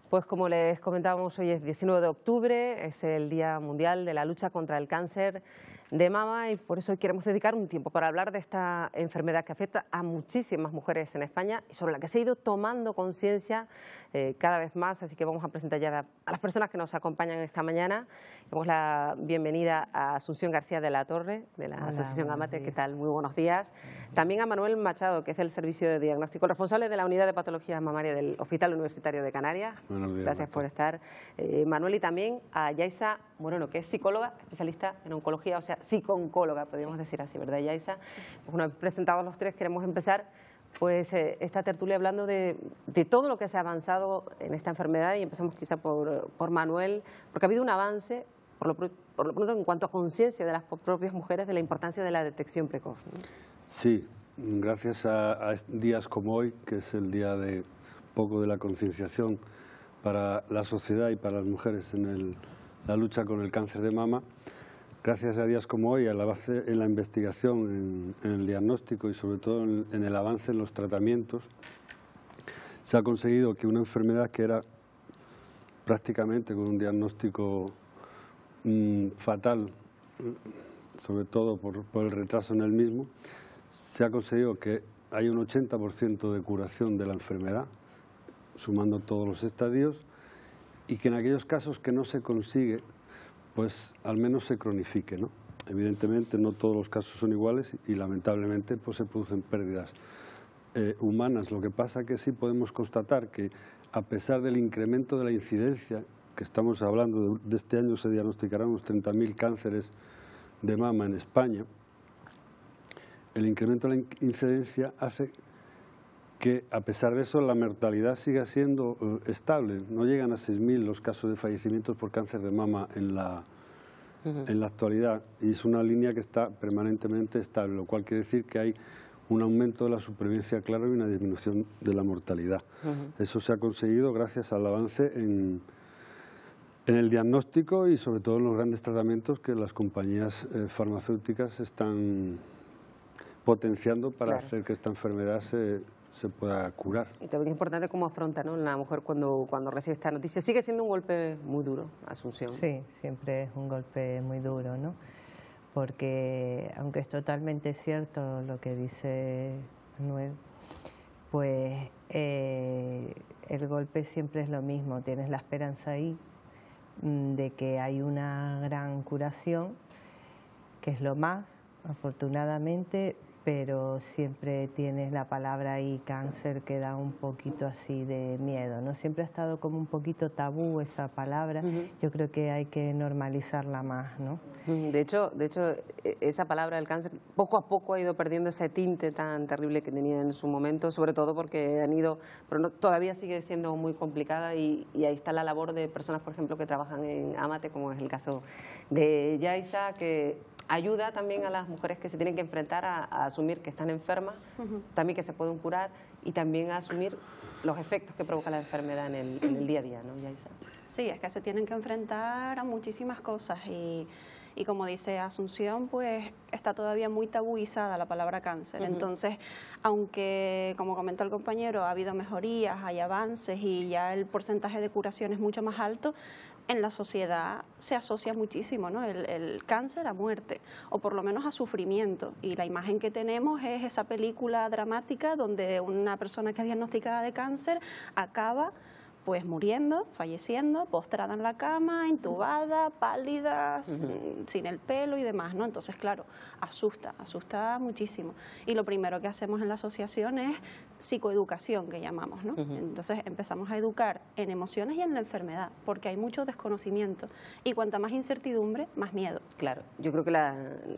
Pues como les comentábamos, hoy es 19 de octubre, es el Día Mundial de la Lucha contra el Cáncer de Mama y por eso hoy queremos dedicar un tiempo para hablar de esta enfermedad que afecta a muchísimas mujeres en España y sobre la que se ha ido tomando conciencia cada vez más. Así que vamos a presentar ya a las personas que nos acompañan esta mañana. Damos la bienvenida a Asunción García de la Torre, de la Asociación Amate. ¿Qué tal? Muy buenos días. También a Manuel Machado, que es el Servicio de Diagnóstico, responsable de la Unidad de Patologías Mamarias del Hospital Universitario de Canarias. Buenos días. Gracias por estar, Manuel, y también a Yaisa Moreno, que es psicóloga, especialista en oncología, o sea, psico-oncóloga, podríamos decir así, ¿verdad, Yaisa? Pues una vez presentados los tres, queremos empezar pues esta tertulia hablando de todo lo que se ha avanzado en esta enfermedad y empezamos quizá por Manuel, porque ha habido un avance, por lo pronto, en cuanto a conciencia de las propias mujeres de la importancia de la detección precoz, ¿no? Sí, gracias a días como hoy, que es el día de poco de la concienciación para la sociedad y para las mujeres en la lucha con el cáncer de mama. Gracias a días como hoy, al avance en la investigación, en el diagnóstico y sobre todo en el avance en los tratamientos, se ha conseguido que una enfermedad que era prácticamente con un diagnóstico fatal, sobre todo por el retraso en el mismo, se ha conseguido que hay un 80% de curación de la enfermedad, sumando todos los estadios, y que en aquellos casos que no se consigue, pues al menos se cronifique, ¿no? Evidentemente no todos los casos son iguales y lamentablemente pues se producen pérdidas humanas. Lo que pasa que sí podemos constatar que a pesar del incremento de la incidencia, que estamos hablando de este año se diagnosticarán unos 30.000 cánceres de mama en España, el incremento de la incidencia hace que a pesar de eso la mortalidad siga siendo estable. No llegan a 6.000 los casos de fallecimientos por cáncer de mama en la actualidad y es una línea que está permanentemente estable, lo cual quiere decir que hay un aumento de la supervivencia claro y una disminución de la mortalidad. Eso se ha conseguido gracias al avance en el diagnóstico y sobre todo en los grandes tratamientos que las compañías farmacéuticas están potenciando para hacer que esta enfermedad se pueda curar. Y también es importante cómo afronta, ¿no?, la mujer cuando recibe esta noticia. Sigue siendo un golpe muy duro, Asunción. Sí, siempre es un golpe muy duro, ¿no? Porque aunque es totalmente cierto lo que dice Manuel, pues el golpe siempre es lo mismo. Tienes la esperanza ahí de que hay una gran curación, que es lo más, afortunadamente, pero siempre tienes la palabra ahí, cáncer, que da un poquito así de miedo, ¿no? Siempre ha estado como un poquito tabú esa palabra. Yo creo que hay que normalizarla más, ¿no? De hecho, esa palabra del cáncer poco a poco ha ido perdiendo ese tinte tan terrible que tenía en su momento, sobre todo porque pero no, todavía sigue siendo muy complicada y ahí está la labor de personas, por ejemplo, que trabajan en Amate, como es el caso de Yaisa, que ayuda también a las mujeres que se tienen que enfrentar a asumir que están enfermas, también que se pueden curar y también a asumir los efectos que provoca la enfermedad en el día a día, ¿no, Yaisa? Sí, es que se tienen que enfrentar a muchísimas cosas y como dice Asunción, pues está todavía muy tabuizada la palabra cáncer. Entonces, aunque, como comentó el compañero, ha habido mejorías, hay avances y ya el porcentaje de curación es mucho más alto, en la sociedad se asocia muchísimo, ¿no?, el cáncer a muerte, o por lo menos a sufrimiento. Y la imagen que tenemos es esa película dramática donde una persona que es diagnosticada de cáncer acaba pues muriendo, falleciendo, postrada en la cama, intubada, pálida, sin el pelo y demás, ¿no? Entonces, claro, asusta muchísimo. Y lo primero que hacemos en la asociación es psicoeducación, que llamamos, ¿no? Entonces empezamos a educar en emociones y en la enfermedad, porque hay mucho desconocimiento. Y cuanta más incertidumbre, más miedo. Claro, yo creo que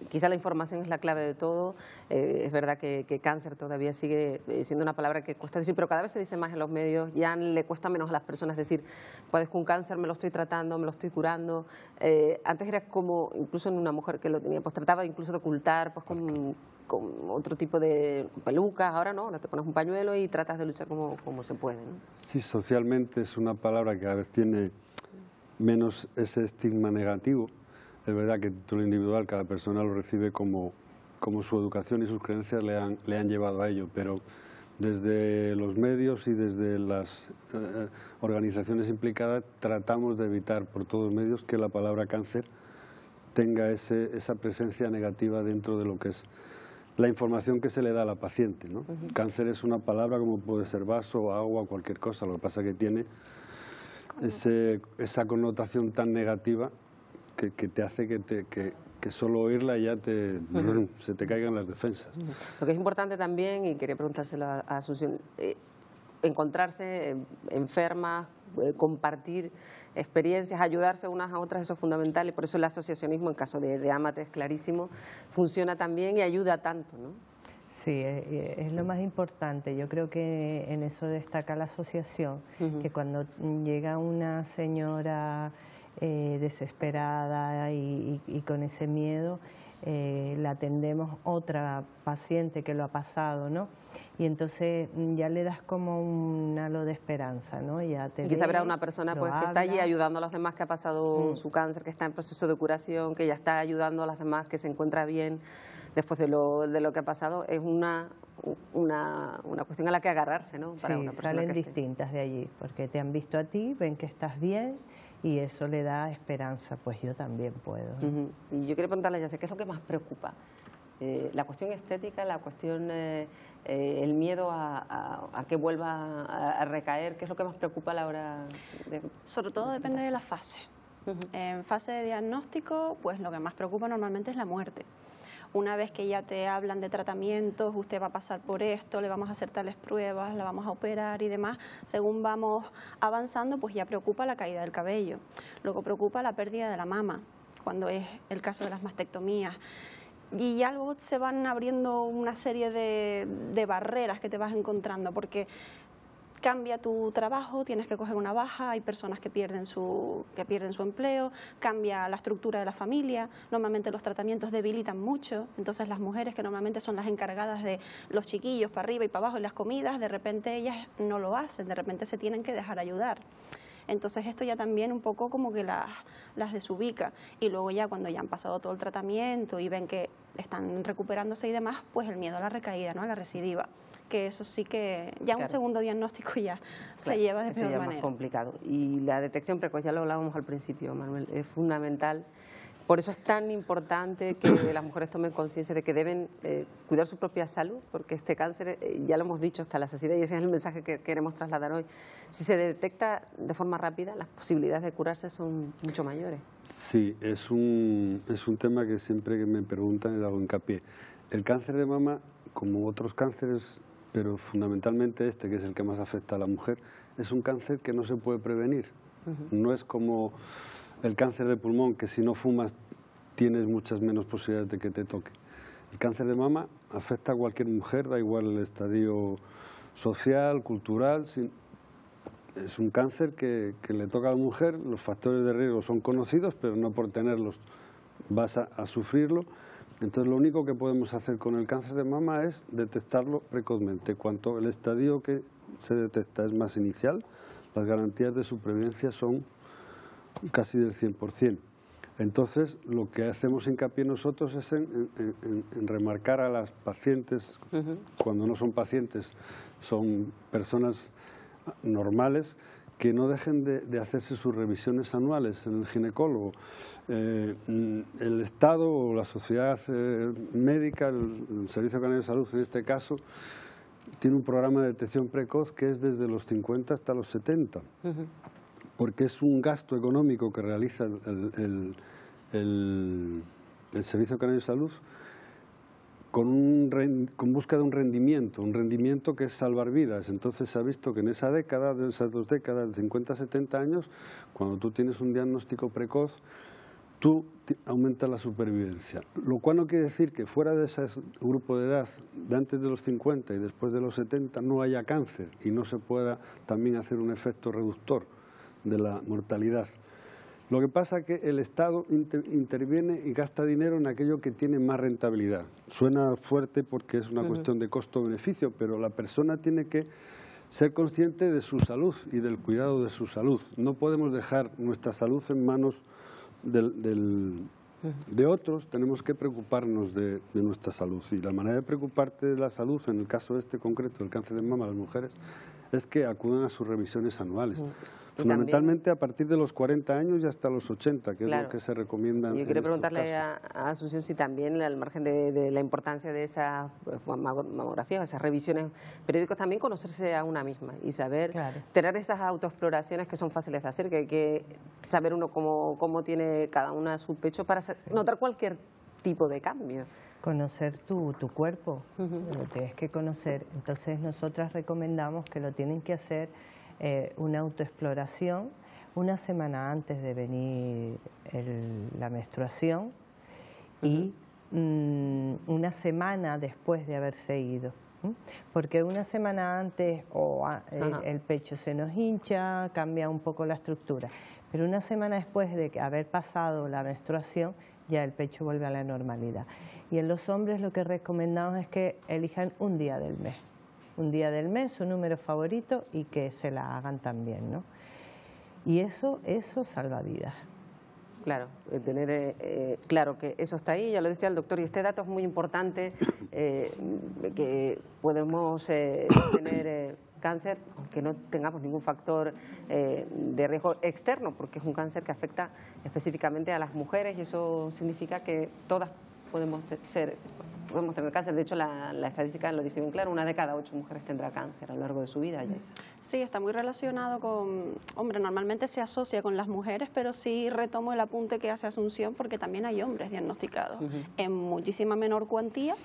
quizá la información es la clave de todo. Es verdad que cáncer todavía sigue siendo una palabra que cuesta decir, pero cada vez se dice más en los medios, ya le cuesta menos a las personas decir, padezco un cáncer, me lo estoy tratando, me lo estoy curando. Antes era como, incluso en una mujer que lo tenía, pues trataba incluso de ocultar, pues con otro tipo de pelucas. Ahora no, ahora te pones un pañuelo y tratas de luchar como se puede, ¿no? Sí, socialmente es una palabra que a veces tiene menos ese estigma negativo. Es verdad que a título individual cada persona lo recibe como su educación y sus creencias le han llevado a ello, pero Desde los medios y desde las organizaciones implicadas tratamos de evitar por todos los medios que la palabra cáncer tenga esa presencia negativa dentro de lo que es la información que se le da a la paciente, ¿no? Cáncer es una palabra como puede ser vaso, agua, cualquier cosa, lo que pasa es que tiene esa connotación tan negativa que te hace que solo oírla ya se te caigan las defensas. Lo que es importante también, y quería preguntárselo a Asunción, encontrarse enfermas, compartir experiencias, ayudarse unas a otras, eso es fundamental, y por eso el asociacionismo, en caso de Ámate, es clarísimo, funciona también y ayuda tanto, ¿no? Sí, es lo más importante. Yo creo que en eso destaca la asociación, que cuando llega una señora desesperada y con ese miedo, la atendemos otra paciente que lo ha pasado, ¿no? Y entonces ya le das como un halo de esperanza, ¿no? Ya te y quizá habrá una persona pues, que está allí ayudando a los demás que ha pasado su cáncer, que está en proceso de curación, que ya está ayudando a las demás, que se encuentra bien después de lo que ha pasado. Es una cuestión a la que agarrarse, ¿no? Para sí, una persona salen distintas de allí, porque te han visto a ti, ven que estás bien y eso le da esperanza, pues yo también puedo. Y yo quería preguntarle, ya sé, ¿qué es lo que más preocupa? La cuestión estética, la cuestión, el miedo a que vuelva a recaer, ¿qué es lo que más preocupa a la hora de...? Sobre todo depende de la fase. En fase de diagnóstico, pues lo que más preocupa normalmente es la muerte. Una vez que ya te hablan de tratamientos, usted va a pasar por esto, le vamos a hacer tales pruebas, la vamos a operar y demás, según vamos avanzando, pues ya preocupa la caída del cabello. Luego preocupa la pérdida de la mama, cuando es el caso de las mastectomías. Y ya luego se van abriendo una serie de barreras que te vas encontrando, porque cambia tu trabajo, tienes que coger una baja, hay personas que pierden su empleo, cambia la estructura de la familia, normalmente los tratamientos debilitan mucho, entonces las mujeres que normalmente son las encargadas de los chiquillos para arriba y para abajo y las comidas, de repente ellas no lo hacen, de repente se tienen que dejar ayudar. Entonces esto ya también un poco como que las desubica, y luego ya cuando ya han pasado todo el tratamiento y ven que están recuperándose y demás, pues el miedo a la recaída, ¿no? A la recidiva, que eso sí que ya un segundo diagnóstico ya se lleva de peor manera. Más complicado. Y la detección precoz, ya lo hablábamos al principio, Manuel, es fundamental. Por eso es tan importante que las mujeres tomen conciencia de que deben cuidar su propia salud, porque este cáncer, ya lo hemos dicho hasta la saciedad, y ese es el mensaje que queremos trasladar hoy. Si se detecta de forma rápida, las posibilidades de curarse son mucho mayores. Sí, es un tema que siempre que me preguntan le hago hincapié. El cáncer de mama, como otros cánceres, pero fundamentalmente este, que es el que más afecta a la mujer, es un cáncer que no se puede prevenir. No es como el cáncer de pulmón, que si no fumas tienes muchas menos posibilidades de que te toque. El cáncer de mama afecta a cualquier mujer, da igual el estadio social, cultural. Es un cáncer que le toca a la mujer, los factores de riesgo son conocidos, pero no por tenerlos vas a sufrirlo. Entonces lo único que podemos hacer con el cáncer de mama es detectarlo precozmente. Cuanto el estadio que se detecta es más inicial, las garantías de supervivencia son casi del 100%. Entonces, lo que hacemos hincapié nosotros es en remarcar a las pacientes, cuando no son pacientes, son personas normales, que no dejen de hacerse sus revisiones anuales en el ginecólogo. El Estado o la sociedad médica, el Servicio Canario de Salud en este caso, tiene un programa de detección precoz que es desde los 50 hasta los 70. Porque es un gasto económico que realiza el Servicio Canario de Salud con busca de un rendimiento que es salvar vidas. Entonces se ha visto que en esa década, de esas 2 décadas, de 50 a 70 años, cuando tú tienes un diagnóstico precoz, tú aumentas la supervivencia. Lo cual no quiere decir que fuera de ese grupo de edad, de antes de los 50 y después de los 70, no haya cáncer y no se pueda también hacer un efecto reductor de la mortalidad. Lo que pasa es que el Estado interviene y gasta dinero en aquello que tiene más rentabilidad. Suena fuerte porque es una cuestión de costo-beneficio, pero la persona tiene que ser consciente de su salud y del cuidado de su salud. No podemos dejar nuestra salud en manos del De otros tenemos que preocuparnos de nuestra salud. Y la manera de preocuparte de la salud, en el caso este concreto del cáncer de mama a las mujeres, es que acudan a sus revisiones anuales. Fundamentalmente a partir de los 40 años y hasta los 80, que es lo que se recomienda. Yo quiero preguntarle a Asunción si también, al margen de la importancia de esas mamografías, esas revisiones periódicas, también conocerse a una misma y saber tener esas autoexploraciones que son fáciles de hacer, que hay que saber uno cómo tiene cada una su pecho para notar cualquier tipo de cambio. Conocer tu cuerpo, lo tienes que conocer. Entonces nosotras recomendamos que lo tienen que hacer una autoexploración una semana antes de venir la menstruación y una semana después de haberse ido. Porque una semana antes el pecho se nos hincha, cambia un poco la estructura, pero una semana después de haber pasado la menstruación ya el pecho vuelve a la normalidad. Y en los hombres lo que recomendamos es que elijan un día del mes, su número favorito, y que se la hagan también, ¿no? Y eso salva vidas. Claro, tener claro que eso está ahí, ya lo decía el doctor, y este dato es muy importante, que podemos tener cáncer, aunque no tengamos ningún factor de riesgo externo, porque es un cáncer que afecta específicamente a las mujeres y eso significa que todas podemos tener cáncer. De hecho, la estadística lo dice bien claro, 1 de cada 8 mujeres tendrá cáncer a lo largo de su vida. Yaisa. Sí, está muy relacionado con, hombre, normalmente se asocia con las mujeres, pero sí retomo el apunte que hace Asunción, porque también hay hombres diagnosticados en muchísima menor cuantía,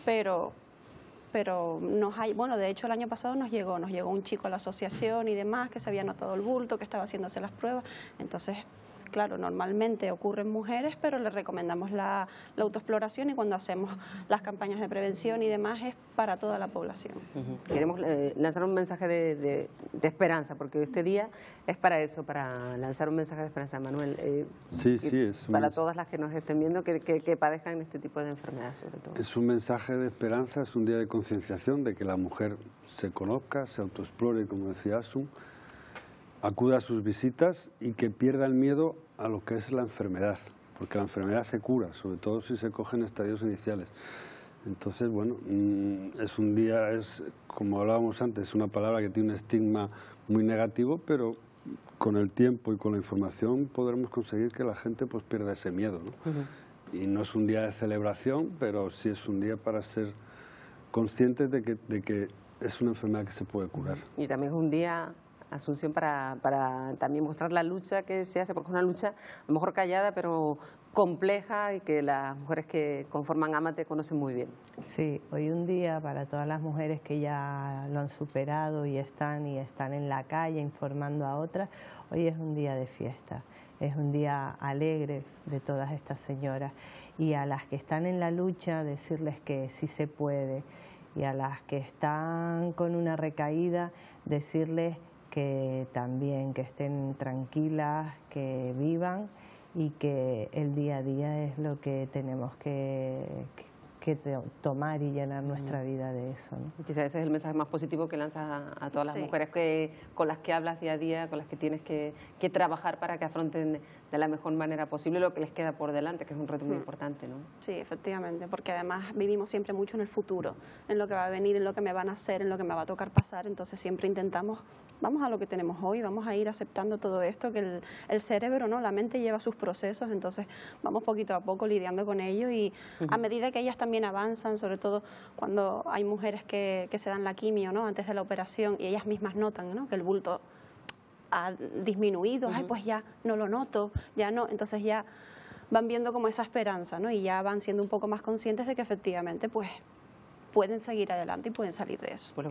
pero nos hay, bueno, de hecho el año pasado nos llegó un chico a la asociación y demás, que se había notado el bulto, que estaba haciéndose las pruebas, entonces... Claro, normalmente ocurre en mujeres, pero les recomendamos la autoexploración y cuando hacemos las campañas de prevención y demás es para toda la población. Queremos lanzar un mensaje de esperanza, porque este día es para eso, para lanzar un mensaje de esperanza, Manuel. Sí, es para todas las que nos estén viendo que padezcan este tipo de enfermedad, sobre todo. Es un mensaje de esperanza, es un día de concienciación de que la mujer se conozca, se autoexplore, como decía Asun, acuda a sus visitas y que pierda el miedo a lo que es la enfermedad, porque la enfermedad se cura, sobre todo si se cogen estadios iniciales. Entonces, bueno, es un día, como hablábamos antes, una palabra que tiene un estigma muy negativo, pero con el tiempo y con la información podremos conseguir que la gente pues pierda ese miedo, ¿no? Y no es un día de celebración, pero sí es un día para ser conscientes de que es una enfermedad que se puede curar. Y también es un día... Asunción, para también mostrar la lucha que se hace, porque es una lucha a lo mejor callada, pero compleja y que las mujeres que conforman AMATE conocen muy bien. Sí, hoy un día para todas las mujeres que ya lo han superado y están en la calle informando a otras, hoy es un día de fiesta, es un día alegre de todas estas señoras y a las que están en la lucha decirles que sí se puede y a las que están con una recaída decirles que también, que estén tranquilas, que vivan y que el día a día es lo que tenemos que tomar y llenar nuestra vida de eso, ¿no? Y quizás ese es el mensaje más positivo que lanzas a todas las mujeres con las que hablas día a día, con las que tienes que trabajar para que afronten de la mejor manera posible lo que les queda por delante, que es un reto muy importante, ¿no? Sí, efectivamente, porque además vivimos siempre mucho en el futuro, en lo que va a venir, en lo que me van a hacer, en lo que me va a tocar pasar, entonces siempre intentamos, vamos a lo que tenemos hoy, vamos a ir aceptando todo esto, que el cerebro, ¿no? La mente lleva sus procesos, entonces vamos poquito a poco lidiando con ello y a medida que ellas también avanzan, sobre todo cuando hay mujeres que se dan la quimio, ¿no? Antes de la operación y ellas mismas notan, ¿no? Que el bulto ha disminuido, ay, pues ya no lo noto, ya no, entonces ya van viendo como esa esperanza, ¿no? Y ya van siendo un poco más conscientes de que efectivamente pues pueden seguir adelante y pueden salir de eso. Pues